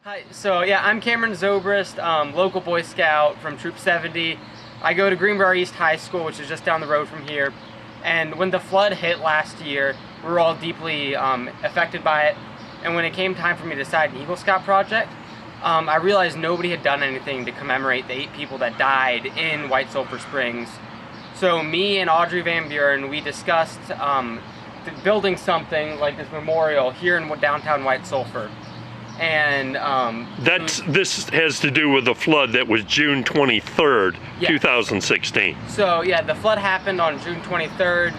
Hi, so yeah, I'm Cameron Zobrist, local Boy Scout from Troop 70. I go to GREENBRIER East High School, which is just down the road from here. And when the flood hit last year, we were all deeply affected by it. And when it came time for me to decide an Eagle Scout project, I realized nobody had done anything to commemorate the 8 people that died in White Sulphur Springs. So me and Audrey Van Buren, we discussed building something like this memorial here in downtown White Sulphur. And this has to do with the flood that was June 23rd, yeah. 2016. So yeah, the flood happened on June 23rd.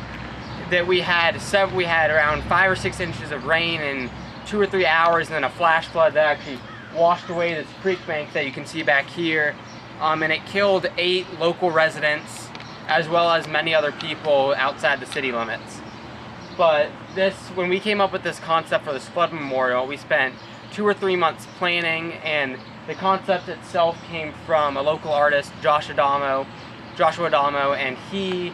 That we had around 5 or 6 inches of rain in 2 or 3 hours, and then a flash flood that actually washed away this creek bank that you can see back here, and it killed 8 local residents as well as many other people outside the city limits. But when we came up with this concept for this flood memorial, we spent 2 or 3 months planning, and the concept itself came from a local artist, Joshua Adamo, and he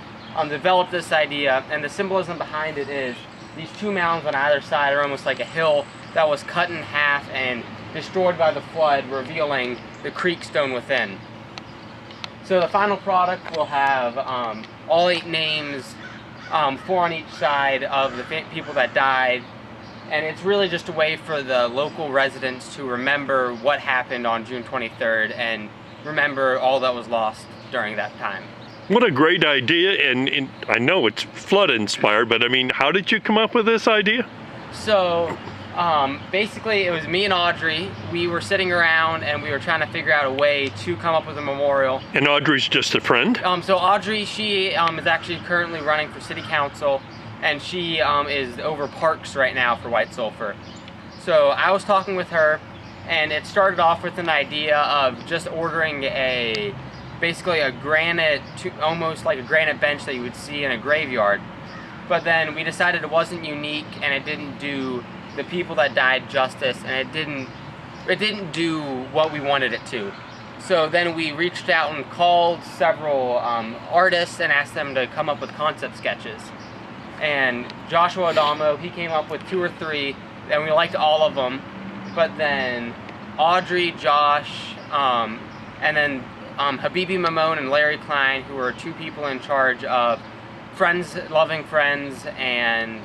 developed this idea. And the symbolism behind it is these 2 mounds on either side are almost like a hill that was cut in half and destroyed by the flood, revealing the creek stone within. So the final product will have all 8 names, 4 on each side of the people that died. And it's really just a way for the local residents to remember what happened on June 23rd and remember all that was lost during that time. What a great idea, and I know it's flood inspired, but I mean, how did you come up with this idea? So basically it was me and Audrey. We were sitting around and we were trying to figure out a way to come up with a memorial. And Audrey's just a friend? So Audrey, she is actually currently running for city council, and she is over parks right now for White Sulphur. So I was talking with her, and it started off with an idea of just ordering basically a granite, almost like a granite bench that you would see in a graveyard. But then we decided it wasn't unique, and it didn't do the people that died justice, and it didn't do what we wanted it to. So then we reached out and called several artists and asked them to come up with concept sketches. And Joshua Adamo, he came up with 2 or 3, and we liked all of them. But then Audrey, Josh, and then Habibi Mamone and Larry Klein, who were 2 people in charge of Loving Friends and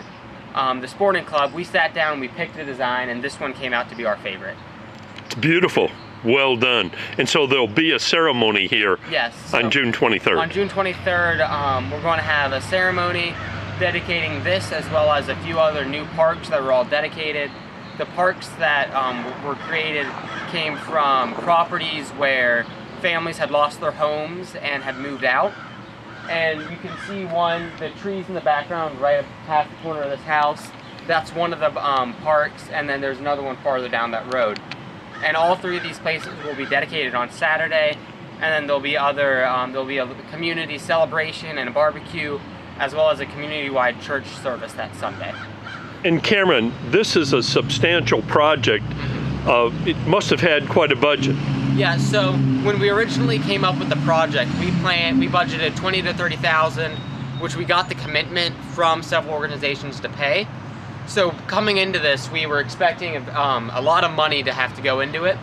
the sporting club, we sat down and we picked a design, and this one came out to be our favorite. It's beautiful. Well done. And so there'll be a ceremony here. Yes. On June 23rd. On June 23rd, we're going to have a ceremony dedicating this, as well as a few other new parks that were all dedicated. The parks that were created came from properties where families had lost their homes and had moved out. And you can see the trees in the background right up past the corner of this house. That's one of the parks, and then there's another one farther down that road. And all 3 of these places will be dedicated on Saturday, and then there'll be there'll be a community celebration and a barbecue, as well as a community-wide church service that Sunday. And Cameron, this is a substantial project. It must have had quite a budget. Yeah, so when we originally came up with the project, we budgeted $20,000 to $30,000, which we got the commitment from several organizations to pay. So coming into this, we were expecting a lot of money to have to go into it.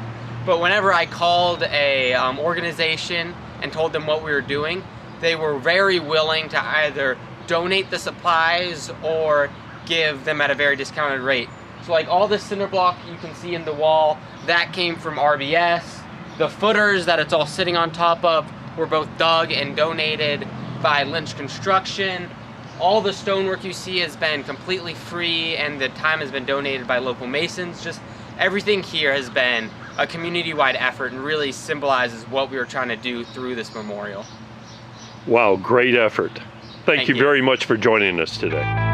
But whenever I called a organization and told them what we were doing, they were very willing to either donate the supplies or give them at a very discounted rate. So like all this cinder block you can see in the wall, that came from RBS. The footers that it's all sitting on top of were both dug and donated by Lynch Construction. All the stonework you see has been completely free, and the time has been donated by local masons. Just everything here has been a community-wide effort and really symbolizes what we were trying to do through this memorial. Wow, great effort. Thank you you very much for joining us today.